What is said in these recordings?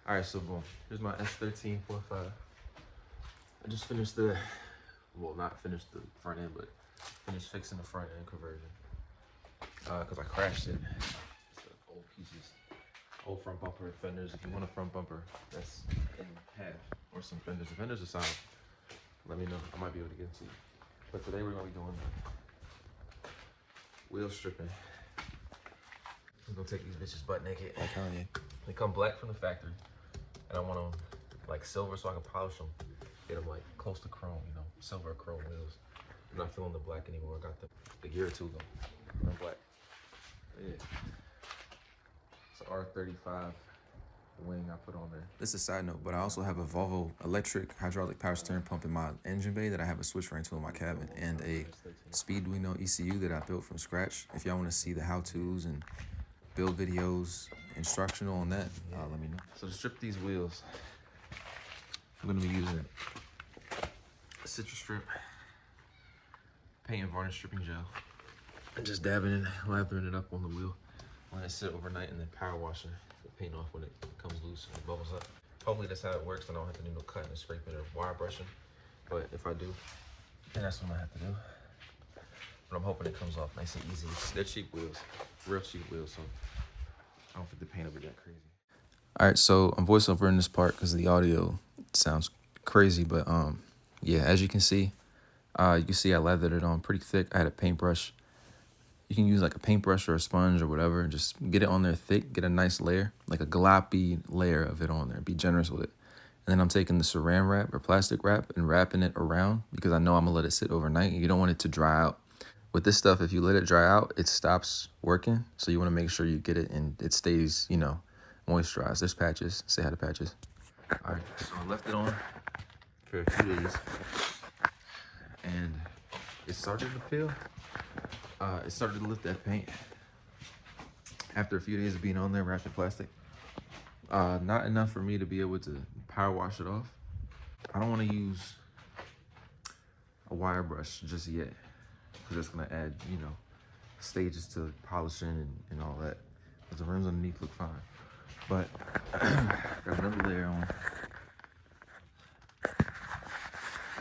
All right, so boom. Here's my S13.5. I just finished the, well, not finished the front end, but finished fixing the front end conversion. Because I crashed it. It's old pieces, old front bumper fenders. If you want a front bumper that's in half, or some fenders. The fenders are solid. Let me know. I might be able to get them to you. But today we're gonna be doing wheel stripping. I'm gonna take these bitches butt naked. Like Kanye. They come black from the factory. And I want them like silver so I can polish them. Get them like close to chrome, you know, silver or chrome wheels. I'm not feeling the black anymore. I got the year or two though. I'm black. Yeah. It's an R35 wing I put on there. This is a side note, but I also have a Volvo electric hydraulic power steering pump in my engine bay that I have a switch ring to in my cabin, and a Speeduino ECU that I built from scratch. If y'all want to see the how-tos and build videos, instructional on that, let me know. So to strip these wheels, I'm gonna be using a Citristrip paint and varnish stripping gel. And just dabbing it, lathering it up on the wheel. Let it sit overnight and then power washing the paint off when it comes loose and it bubbles up. Hopefully that's how it works, and I don't have to do no cutting and scraping or wire brushing. But if I do, then that's what I have to do. But I'm hoping it comes off nice and easy. They're cheap wheels, real cheap wheels, so I don't think the paint will be that crazy. All right, so I'm voiceover in this part because the audio sounds crazy, but yeah, as you can see I lathered it on pretty thick. I had a paintbrush. You can use like a paintbrush or a sponge or whatever, and just get it on there thick, get a nice layer, like a gloppy layer of it on there. Be generous with it. And then I'm taking the saran wrap or plastic wrap and wrapping it around because I know I'm gonna let it sit overnight and you don't want it to dry out. With this stuff, if you let it dry out, it stops working. So you wanna make sure you get it and it stays, you know, moisturized. There's patches, say hi to patches. All right, so I left it on for a few days and it started to peel. It started to lift that paint after a few days of being on there wrapped in plastic. Not enough for me to be able to power wash it off. I don't want to use a wire brush just yet because it's going to add, you know, stages to polishing and all that. Because the rims underneath look fine. But got another layer on.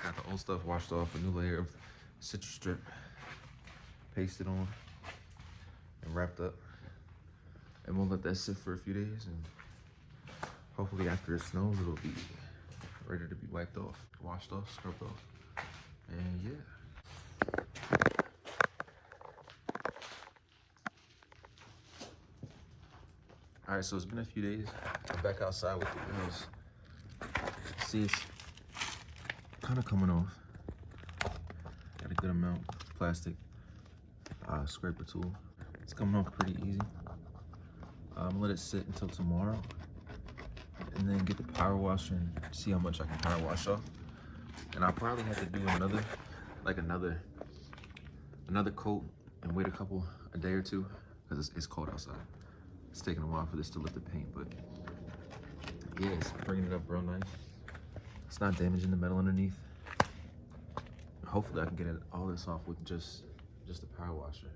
Got the old stuff washed off, a new layer of Citristrip pasted on and wrapped up, and we'll let that sit for a few days, and hopefully after it snows it'll be ready to be wiped off, washed off, scrubbed off, and yeah. All right, so it's been a few days. I'm back outside with the wheels. See, it's kind of coming off. Got a good amount of plastic scraper tool. It's coming off pretty easy. I'm gonna let it sit until tomorrow and then get the power washer and see how much I can power wash off. And I'll probably have to do another coat and wait a day or two because it's cold outside. It's taking a while for this to lift the paint, but yeah, it's bringing it up real nice. It's not damaging the metal underneath. Hopefully I can get all this off with just a power washer.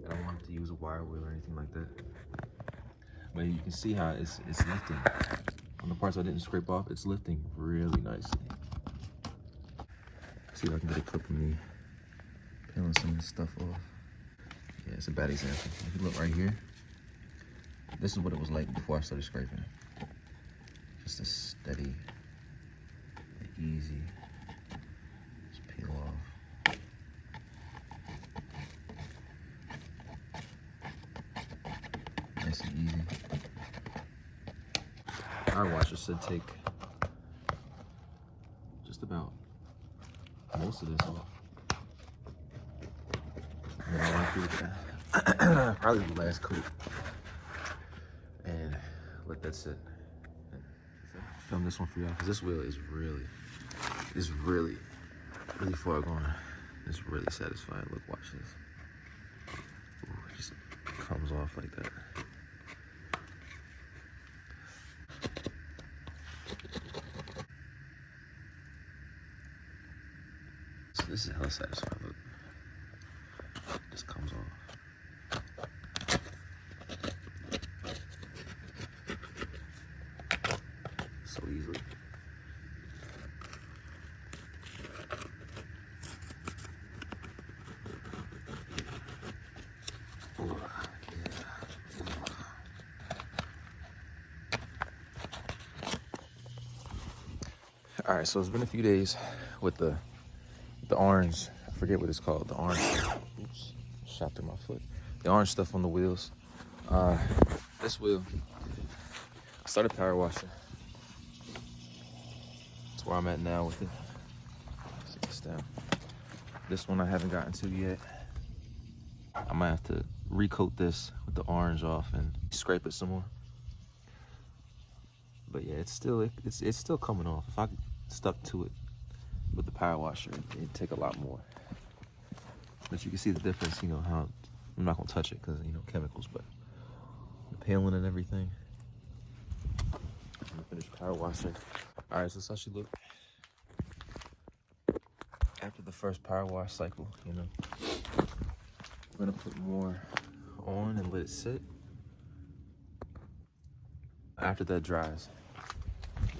I don't want to use a wire wheel or anything like that. But you can see how it's lifting. On the parts I didn't scrape off, it's lifting really nicely. See if I can get a clip of me peeling some of this stuff off. Yeah, it's a bad example. If you look right here, this is what it was like before I started scraping. Just a steady, easy, just peel off. Nice and easy. Power washer should take just about most of this off. And then I'll run through that. Probably the last coat. And let that sit. And film this one for y'all because this wheel is really far gone. It's really satisfying. Look, watch this. Ooh, it just comes off like that. So this is hella satisfying. Look, just comes off. so easily. All right, so it's been a few days with the orange. I forget what it's called. The orange. Oops, shot through my foot. The orange stuff on the wheels. This wheel, I started power washing. That's where I'm at now with it. Sit this down. This one I haven't gotten to yet. I might have to recoat this with the orange off and scrape it some more. But yeah, it's still coming off. If I stuck to it with the power washer, it'd take a lot more. But you can see the difference, you know, how I'm not gonna touch it because, you know, chemicals, but the peeling and everything. I'm gonna finish power washing. All right, so that's how she looked after the first power wash cycle, you know. I'm gonna put more on and let it sit. After that dries,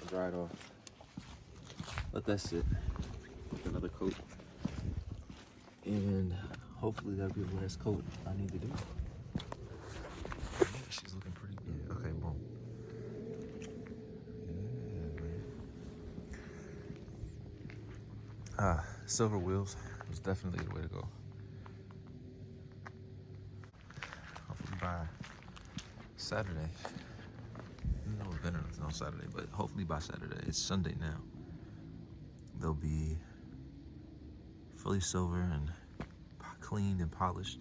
dry it off. Let that sit with another coat. And hopefully that'll be the last coat I need to do. Yeah, she's looking pretty good. Okay, boom. Yeah, man. Silver wheels was definitely the way to go. Hopefully by Saturday. No event or nothing on Saturday, but hopefully by Saturday. It's Sunday now. They'll be fully silver and cleaned and polished,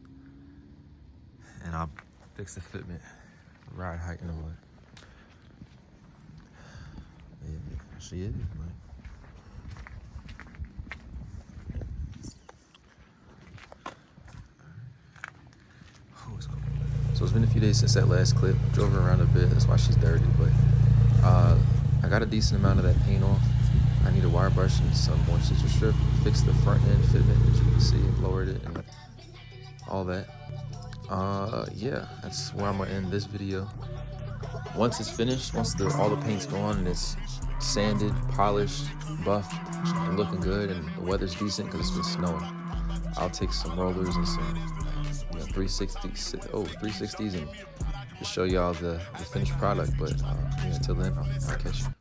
and I'll fix the fitment, ride height, and all that. Yeah, she is, man. Oh, it's cool. So it's been a few days since that last clip. Drove her around a bit. That's why she's dirty, but I got a decent amount of that paint off. I need a wire brush and some more Citristrip. Fix the front end fitment, as you can see, lowered it and all that. Yeah, that's where I'm gonna end this video. Once it's finished, once all the paint's gone and it's sanded, polished, buffed, and looking good, and the weather's decent because it's been snowing, I'll take some rollers and some 360s and just show y'all the finished product. But yeah, until then, I'll catch you.